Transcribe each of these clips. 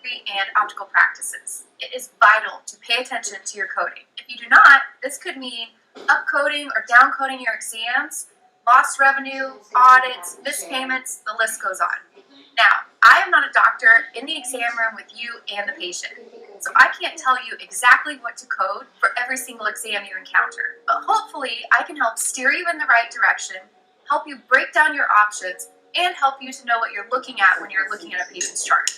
optometry and optical practices. It is vital to pay attention to your coding. If you do not, this could mean upcoding or downcoding your exams, lost revenue, audits, missed payments, the list goes on. Now, I am not a doctor in the exam room with you and the patient, so I can't tell you exactly what to code for every single exam you encounter. But hopefully, I can help steer you in the right direction, help you break down your options, and help you to know what you're looking at when you're looking at a patient's chart.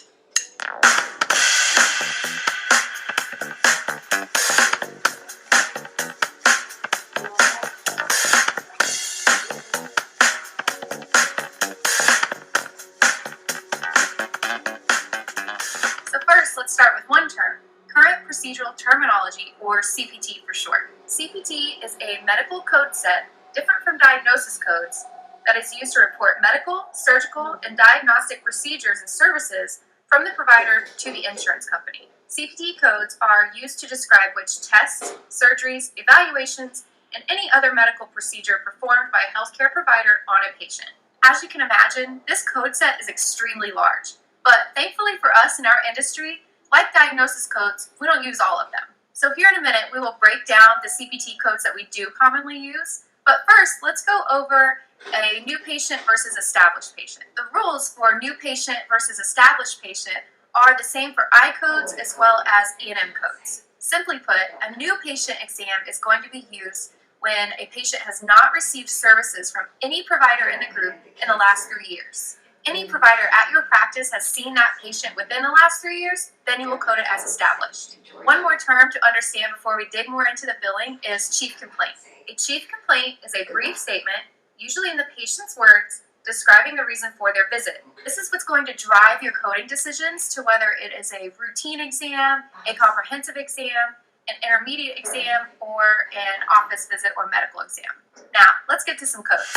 So first, let's start with one term, Current Procedural Terminology, or CPT for short. CPT is a medical code set, different from diagnosis codes, that is used to report medical, surgical, and diagnostic procedures and services from the provider to the insurance company. CPT codes are used to describe which tests, surgeries, evaluations, and any other medical procedure performed by a healthcare provider on a patient. As you can imagine, this code set is extremely large, but thankfully for us in our industry, like diagnosis codes, we don't use all of them. So here in a minute, we will break down the CPT codes that we do commonly use, but first, let's go over a new patient versus established patient. The rules for new patient versus established patient are the same for I codes as well as E&M codes. Simply put, a new patient exam is going to be used when a patient has not received services from any provider in the group in the last 3 years. Any provider at your practice has seen that patient within the last 3 years, then you will code it as established. One more term to understand before we dig more into the billing is chief complaint. A chief complaint is a brief statement, usually in the patient's words, describing the reason for their visit. This is what's going to drive your coding decisions to whether it is a routine exam, a comprehensive exam, an intermediate exam, or an office visit or medical exam. Now, let's get to some codes.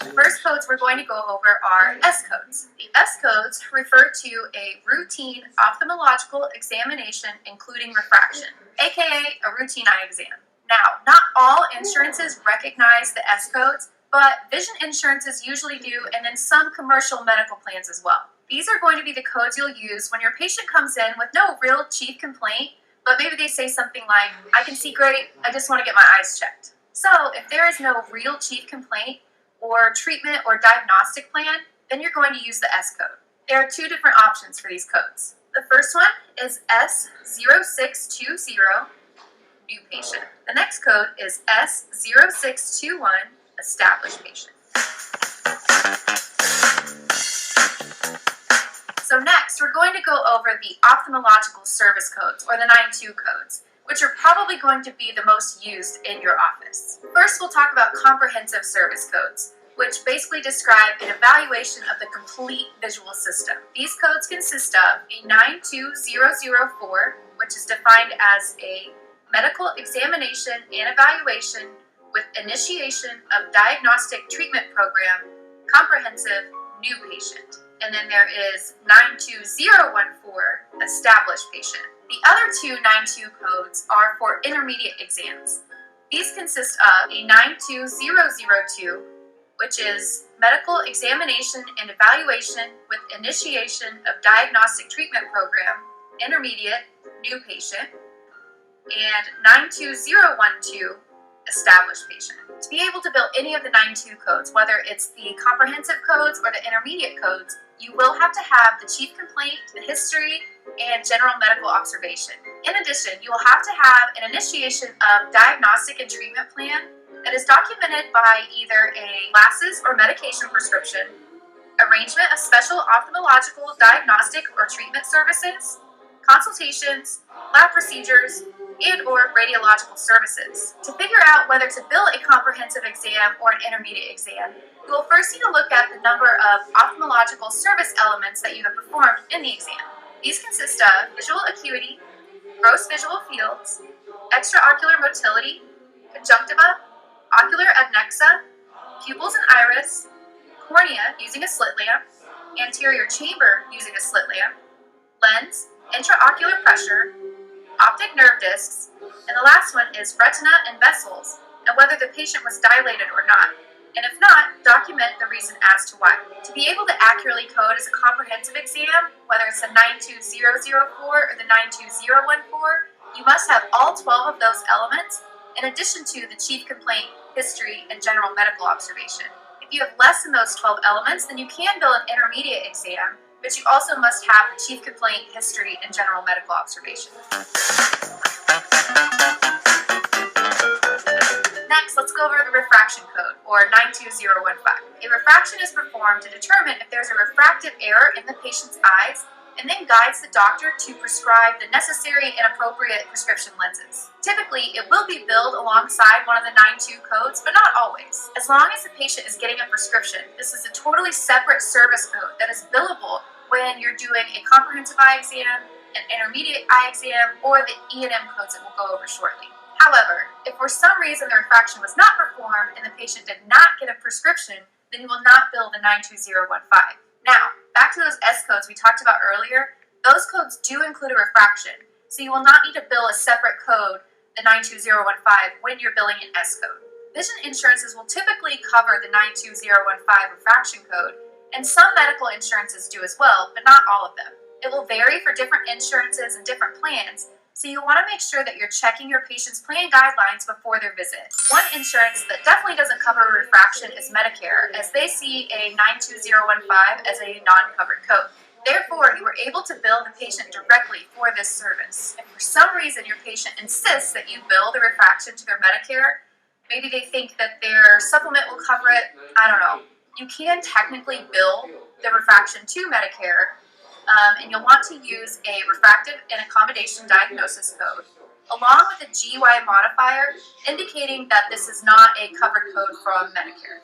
The first codes we're going to go over are S codes. The S codes refer to a routine ophthalmological examination including refraction, aka a routine eye exam. Now, not all insurances recognize the S codes, but vision insurances usually do, and then some commercial medical plans as well. These are going to be the codes you'll use when your patient comes in with no real chief complaint, but maybe they say something like, I can see great, I just want to get my eyes checked. So if there is no real chief complaint or treatment or diagnostic plan, then you're going to use the S code. There are two different options for these codes. The first one is S0620, new patient. The next code is S0621, established patient. So next, we're going to go over the ophthalmological service codes, or the 92 codes, which are probably going to be the most used in your office. First, we'll talk about comprehensive service codes, which basically describe an evaluation of the complete visual system. These codes consist of a 92004, which is defined as a medical examination and evaluation with initiation of diagnostic treatment program, comprehensive, new patient. And then there is 92014, established patient. The other two 92 codes are for intermediate exams. These consist of a 92002, which is medical examination and evaluation with initiation of diagnostic treatment program, intermediate, new patient, and 92012, established patient. To be able to bill any of the 92 codes, whether it's the comprehensive codes or the intermediate codes, you will have to have the chief complaint, the history, and general medical observation. In addition, you will have to have an initiation of diagnostic and treatment plan that is documented by either a glasses or medication prescription, arrangement of special ophthalmological diagnostic or treatment services, consultations, lab procedures, and or radiological services. To figure out whether to bill a comprehensive exam or an intermediate exam, you will first need to look at the number of ophthalmological service elements that you have performed in the exam. These consist of visual acuity, gross visual fields, extraocular motility, conjunctiva, ocular adnexa, pupils and iris, cornea using a slit lamp, anterior chamber using a slit lamp, lens, intraocular pressure, optic nerve discs, and the last one is retina and vessels, and whether the patient was dilated or not. And if not, document the reason as to why. To be able to accurately code as a comprehensive exam, whether it's the 92004 or the 92014, you must have all 12 of those elements in addition to the chief complaint, history, and general medical observation. If you have less than those 12 elements, then you can bill an intermediate exam, but you also must have the chief complaint, history, and general medical observation. Next, let's go over the refraction code, or 92015. A refraction is performed to determine if there's a refractive error in the patient's eyes and then guides the doctor to prescribe the necessary and appropriate prescription lenses. Typically, it will be billed alongside one of the 92 codes, but not always. As long as the patient is getting a prescription, this is a totally separate service code that is billable when you're doing a comprehensive eye exam, an intermediate eye exam, or the E&M codes that we'll go over shortly. However, if for some reason the refraction was not performed and the patient did not get a prescription, then you will not bill the 92015. Now, back to those S codes we talked about earlier, those codes do include a refraction, so you will not need to bill a separate code, the 92015, when you're billing an S code. Vision insurances will typically cover the 92015 refraction code, and some medical insurances do as well, but not all of them. It will vary for different insurances and different plans, so you want to make sure that you're checking your patient's plan guidelines before their visit. One insurance that definitely doesn't cover refraction is Medicare, as they see a 92015 as a non-covered code. Therefore, you are able to bill the patient directly for this service. If for some reason your patient insists that you bill the refraction to their Medicare, maybe they think that their supplement will cover it, I don't know. You can technically bill the refraction to Medicare, and you'll want to use a refractive and accommodation diagnosis code, along with a GY modifier indicating that this is not a covered code from Medicare.